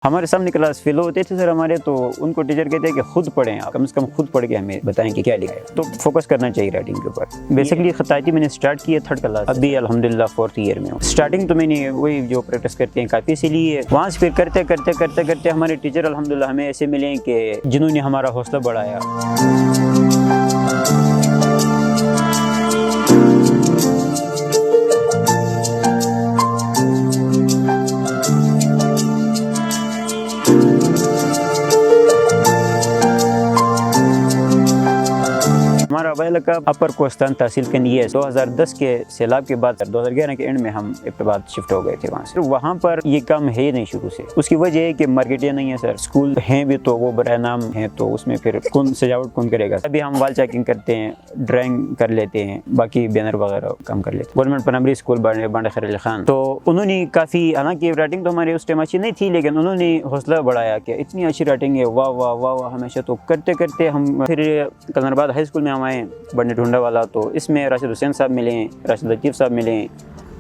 हमारे सामने class fellow होते थे सर हमारे, तो उनको टीचर कहते हैं कि खुद पढ़ें आप, कम से कम खुद पढ़ के हमें बताएं कि क्या लिखा है। तो फोकस करना चाहिए राइटिंग के ऊपर। बेसिकली खताती मैंने स्टार्ट किया 3rd क्लास, अभी अल्हम्दुलिल्लाह 4th ईयर में हूँ। स्टार्टिंग तो मैंने वही जो प्रैक्टिस करते हैं काफ़ी से लिए, वहाँ से फिर करते करते करते करते हमारे टीचर अल्हम्दुलिल्लाह हमें ऐसे मिले कि जिन्होंने हमारा हौसला बढ़ाया। हमारा अवैल का अपर कोस्तान तहसील का नहीं है। 2010 के सैलाब के बाद 2011 के एंड में हम इब्तिदाबाद शिफ्ट हो गए थे वहाँ से। तो वहाँ पर ये काम है नहीं शुरू से। उसकी वजह है कि मार्केटें नहीं है सर, स्कूल हैं भी तो वो बराह नाम है, तो उसमें फिर कौन सजावट कौन करेगा। अभी हम वाल चेकिंग करते हैं, ड्राइंग कर लेते हैं, बाकी बैनर वगैरह काम कर लेते हैं। गवर्नमेंट प्राइमरी स्कूल बांडा खैर अली खान, तो उन्होंने काफ़ी, हालांकि राइटिंग तो हमारे उस टाइम अच्छी नहीं थी, लेकिन उन्होंने हौसला बढ़ाया कि इतनी अच्छी राइटिंग है, वाह वाह वाह वाह हमेशा। तो करते करते हम फिर कलनरबाद हाई स्कूल में हम आए, बड़े ढूंढा वाला। तो इसमें राशिद हुसैन साहब मिले, राशिद लतीफ़ साहब मिले,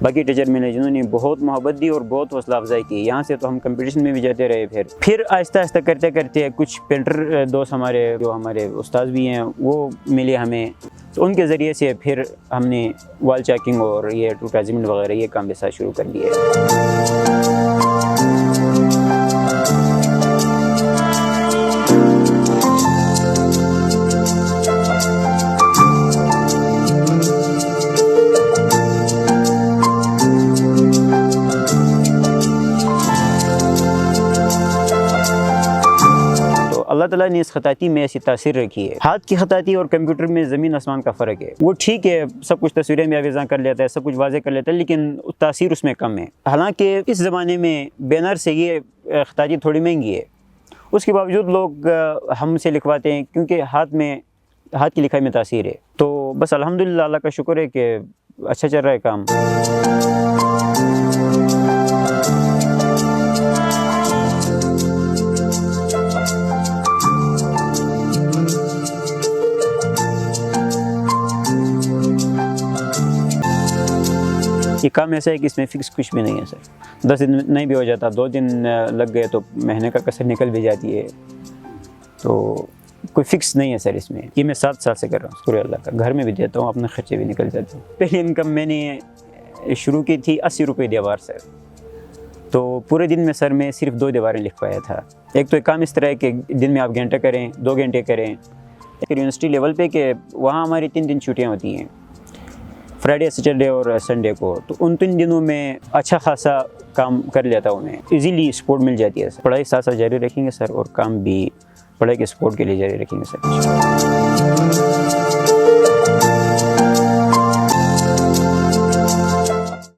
बाकी टीचर मिले जिन्होंने बहुत मोहब्बत दी और बहुत हौसला अफजाई की। यहाँ से तो हम कंपटीशन में भी जाते रहे। फिर आहिस्ता आहिस्ता करते करते कुछ पेंटर दोस्त हमारे, जो हमारे उस्ताद भी हैं, वो मिले हमें। तो उनके ज़रिए से फिर हमने वॉल चेकिंग और ये एडवर्टाइजमेंट वगैरह ये काम भी साथ शुरू कर दिए। अल्लाह ताला ने इस खताती में ऐसी तासीर रखी है। हाथ की खताती और कंप्यूटर में ज़मीन आसमान का फ़र्क है। वो ठीक है, सब कुछ तस्वीरें में आवेज़ा कर लेता है, सब कुछ वाज़े कर लेता है, लेकिन तासीर उसमें कम है। हालांकि इस ज़माने में बैनर से ये खताती थोड़ी महंगी है, उसके बावजूद लोग हमसे लिखवाते हैं, क्योंकि हाथ की लिखाई में तासीर है। तो बस अल्हम्दुलिल्लाह, अल्लाह का शुक्र है कि अच्छा चल रहा है काम। ये काम ऐसा है कि इसमें फ़िक्स कुछ भी नहीं है सर। 10 दिन नहीं भी हो जाता, 2 दिन लग गए तो महीने का कसर निकल भी जाती है। तो कोई फ़िक्स नहीं है सर इसमें। ये मैं 7 साल से कर रहा हूँ, शुक्र अल्लाह का। घर में भी देता हूँ, अपने खर्चे भी निकल जाते हैं। पहली इनकम मैंने शुरू की थी 80 रुपये दीवार सर। तो पूरे दिन में सर मैं सिर्फ 2 दीवारें लिख पाया था। एक तो एक काम इस तरह है कि दिन में आप घंटे करें, 2 घंटे करें। एक यूनिवर्सिटी लेवल पे कि वहाँ हमारी 3 दिन छुट्टियाँ होती हैं, फ्राइडे, सैटरडे और संडे को। तो उन 3 दिनों में अच्छा खासा काम कर लेता हूँ मैं, इजीली सपोर्ट मिल जाती है सर। पढ़ाई साथ साथ जारी रखेंगे सर, और काम भी पढ़ाई के सपोर्ट के लिए जारी रखेंगे सर।